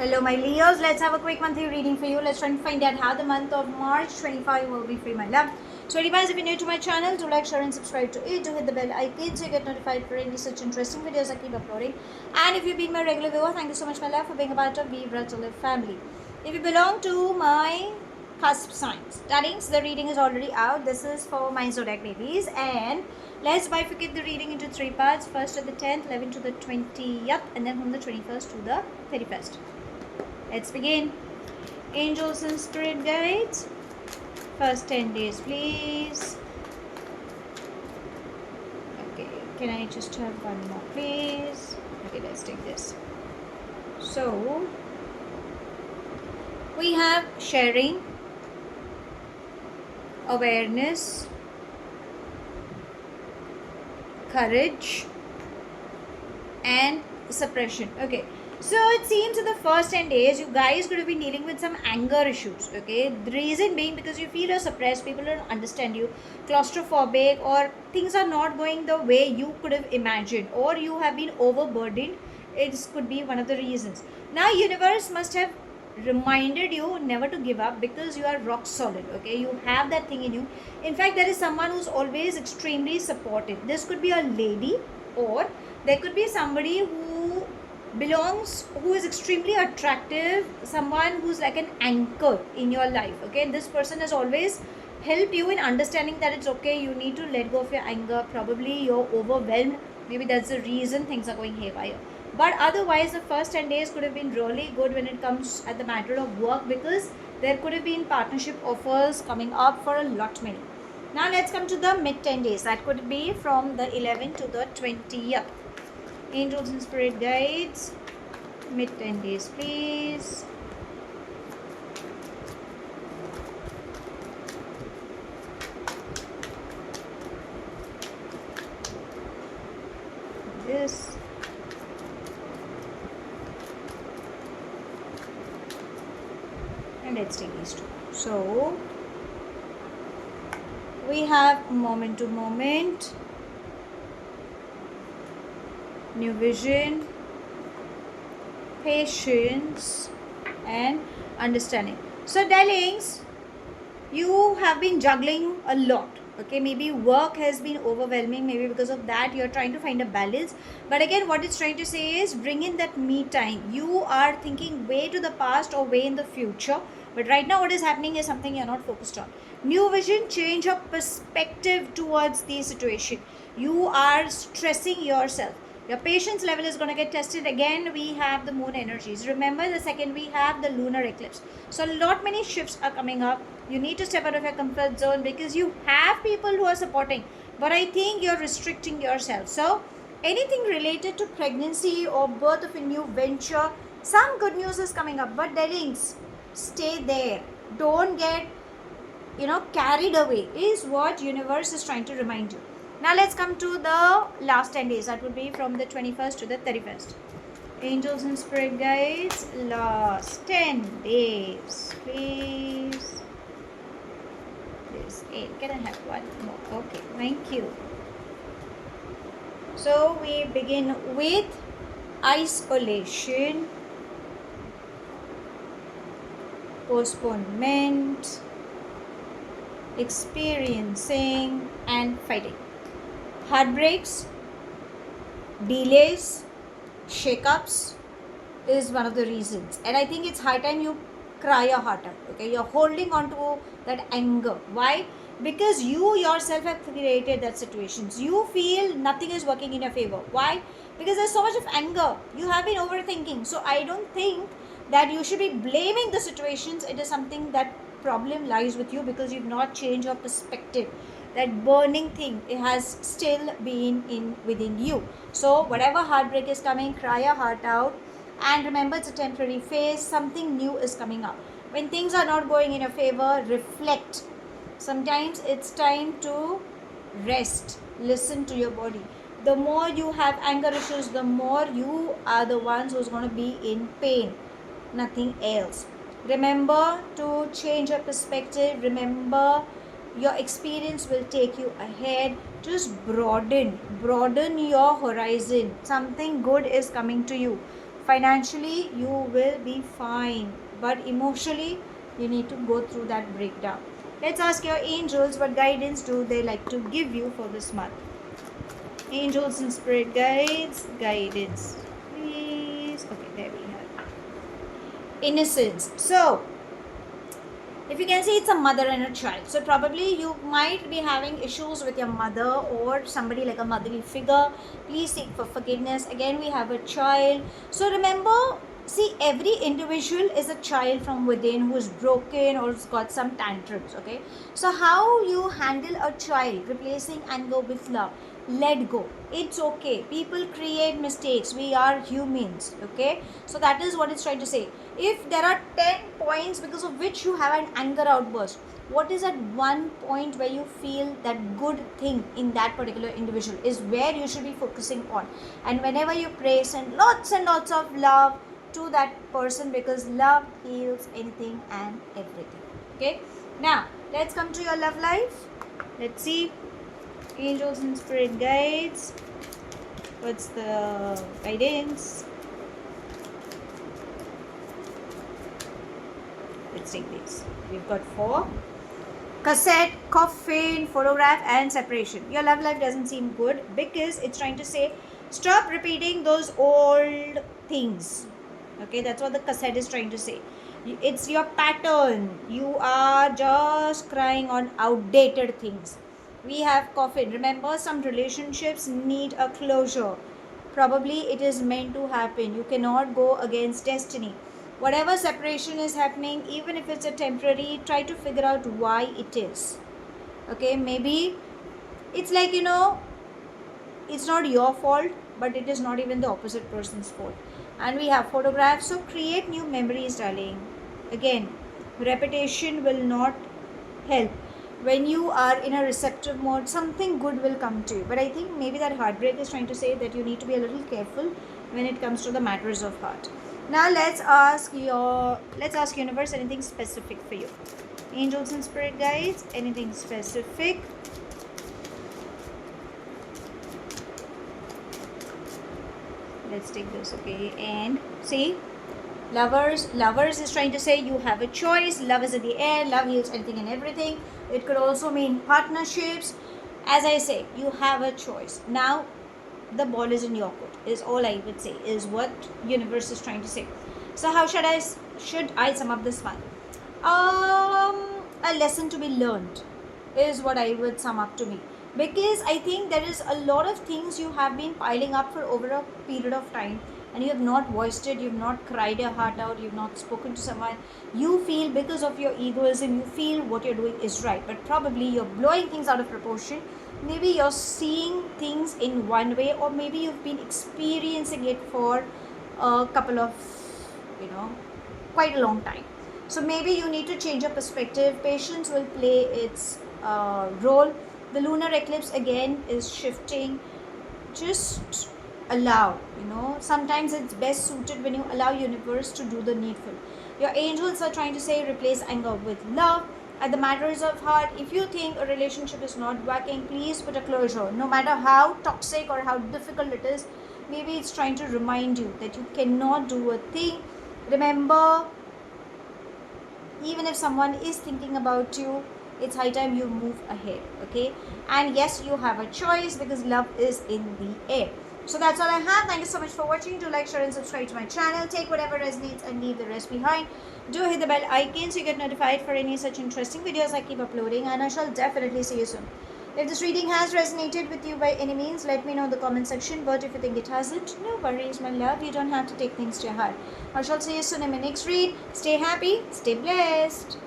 Hello my Leos, let's have a quick monthly reading for you. Let's try and find out how the month of March 25 will be for you, my love. So advice, if you're new to my channel, do like, share and subscribe to it. Do hit the bell icon so you get notified for any such interesting videos I keep uploading. And if you've been my regular viewer, thank you so much, my love, for being a part of Vibra to Live family. If you belong to my cusp signs, that means the reading is already out. This is for my zodiac babies, and let's bifurcate the reading into three parts. First to the 10th, 11th to the 20th, and then from the 21st to the 31st. Let's begin. Angels and spirit guides. First 10 days, please. Okay, can I just have one more, please? Okay, let's take this. So, we have sharing, awareness, courage, and suppression. Okay. So it seems in the first 10 days, you guys could have been dealing with some anger issues, okay? The reason being because you feel you're suppressed, people don't understand you, claustrophobic, or things are not going the way you could have imagined, or you have been overburdened. It could be one of the reasons. Now, universe must have reminded you never to give up because you are rock solid, okay? You have that thing in you. In fact, there is someone who's always extremely supportive. This could be a lady, or there could be somebody who is extremely attractive, someone who's like an anchor in your life, okay? This person has always helped you in understanding that it's okay, you need to let go of your anger. Probably you're overwhelmed, maybe that's the reason things are going haywire. But otherwise, the first 10 days could have been really good when it comes at the matter of work, because there could have been partnership offers coming up for a lot many. Now let's come to the mid 10 days. That could be from the 11th to the 20th. Angels and spirit guides, mid 10 days, please. This. And let's take these two. So, we have moment to moment, new vision, patience, and understanding. So darlings, you have been juggling a lot, okay? Maybe work has been overwhelming, maybe because of that you're trying to find a balance. But again, what it's trying to say is bring in that me time. You are thinking way to the past or way in the future, but right now what is happening is something you're not focused on. New vision, change of perspective towards the situation. You are stressing yourself. Your patience level is going to get tested. Again, we have the moon energies. Remember, the second we have the lunar eclipse. So a lot many shifts are coming up. You need to step out of your comfort zone because you have people who are supporting, but I think you're restricting yourself. So anything related to pregnancy or birth of a new venture, some good news is coming up. But darlings, stay there. Don't get carried away, is what universe is trying to remind you. Now let's come to the last 10 days. That would be from the 21st to the 31st. Angels and spirit guides, last 10 days, please. This 8. Can I have one more? Okay, thank you. So we begin with isolation, postponement, experiencing, and fighting. Heartbreaks, delays, shakeups is one of the reasons, and I think it's high time you cry your heart out, okay? You're holding on to that anger. Why? Because you yourself have created that situations. You feel nothing is working in your favor. Why? Because there's so much of anger. You have been overthinking. So I don't think that you should be blaming the situations. It is something that problem lies with you because you've not changed your perspective. That burning thing, it has still been within you. So whatever heartbreak is coming, cry your heart out, and remember it's a temporary phase. Something new is coming up. When things are not going in your favor, reflect. Sometimes it's time to rest. Listen to your body. The more you have anger issues, the more you are the ones who's going to be in pain, nothing else. Remember to change your perspective. Remember, your experience will take you ahead. Just broaden your horizon. Something good is coming to you. Financially, you will be fine, but emotionally, you need to go through that breakdown. Let's ask your angels what guidance do they like to give you for this month. Angels and spirit guides, guidance, please. Okay, there we have innocence. So, if you can see, it's a mother and a child. So probably you might be having issues with your mother or somebody like a motherly figure. Please seek for forgiveness. Again, we have a child. So remember, see, every individual is a child from within who is broken or has got some tantrums. Okay, so how you handle a child, replacing anger with love. Let go. It's okay. People create mistakes. We are humans. Okay, so that is what it's trying to say. If there are 10 points because of which you have an anger outburst, what is that one point where you feel that good thing in that particular individual is where you should be focusing on. And whenever you pray, send lots and lots of love to that person, because love heals anything and everything. Okay, now let's come to your love life. Let's see, angels and spirit guides, what's the guidance? Let's take these. We've got 4. Cassette, coffin, photograph, and separation. Your love life doesn't seem good because it's trying to say stop repeating those old things. Okay, that's what the cassette is trying to say. It's your pattern. You are just crying on outdated things. We have coffin. Remember, some relationships need a closure. Probably it is meant to happen. You cannot go against destiny. Whatever separation is happening, even if it's a temporary, try to figure out why it is. Okay, maybe it's like, it's not your fault, but it is not even the opposite person's fault. And we have photographs. So create new memories, darling. Again, repetition will not help. When you are in a receptive mode, something good will come to you. But I think maybe that heartbreak is trying to say that you need to be a little careful when it comes to the matters of heart. Now let's ask universe anything specific for you. Angels and spirit guides, anything specific. Let's take this, okay? And see, lovers is trying to say you have a choice. Love is in the air. Love heals anything and everything. It could also mean partnerships. As I say, you have a choice. Now the ball is in your court, is all I would say, is what universe is trying to say. So how should I sum up this one? A lesson to be learned is what I would sum up to me, because I think there is a lot of things you have been piling up for over a period of time, and you have not voiced it, you've not cried your heart out, you've not spoken to someone. You feel because of your egoism, you feel what you're doing is right, but probably you're blowing things out of proportion. Maybe you're seeing things in one way, or maybe you've been experiencing it for a couple of, quite a long time. So maybe you need to change your perspective. Patience will play its role. The lunar eclipse again is shifting. Just allow, sometimes it's best suited when you allow universe to do the needful. Your angels are trying to say replace anger with love. At the matters of heart, if you think a relationship is not working, please put a closure. No matter how toxic or how difficult it is, maybe it's trying to remind you that you cannot do a thing. Remember, even if someone is thinking about you, it's high time you move ahead, okay? And yes, you have a choice because love is in the air. So that's all I have. Thank you so much for watching. Do like, share and subscribe to my channel. Take whatever resonates and leave the rest behind. Do hit the bell icon so you get notified for any such interesting videos I keep uploading, and I shall definitely see you soon. If this reading has resonated with you by any means, let me know in the comment section. But if you think it hasn't, no worries, my love. You don't have to take things to your heart. I shall see you soon in my next read. Stay happy, stay blessed.